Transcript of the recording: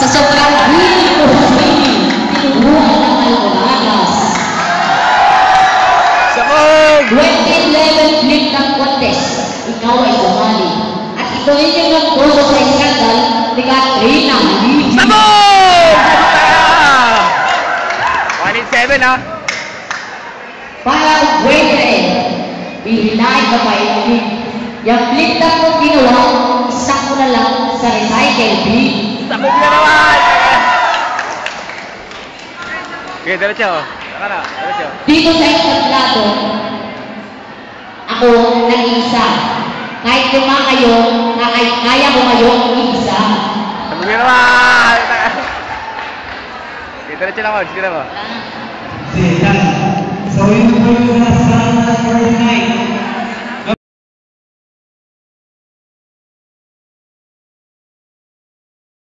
Sa sobrang hilig ko sa swimming, tinuruan ng Alconagas. Sabog! 2011 flip ng contest, ikaw ay sumali. At ito rin yung nagpuso sa iskandal ni Katrina Lee. Sabog! 1-7 ha? Para pwede, ihinahin ka pa yung yung flip na ko ginawa, isa ko na lang sa recycle bin. Sabog na naman! Okay, diretso. Saka na, diretso. Dito sa entablado, ako nag-iisa. Kahit lima kayo, kaya ko kayo isa. Sabog na naman! Okay, diretso naman. Sige na mo. So, yun po yung nasa for tonight.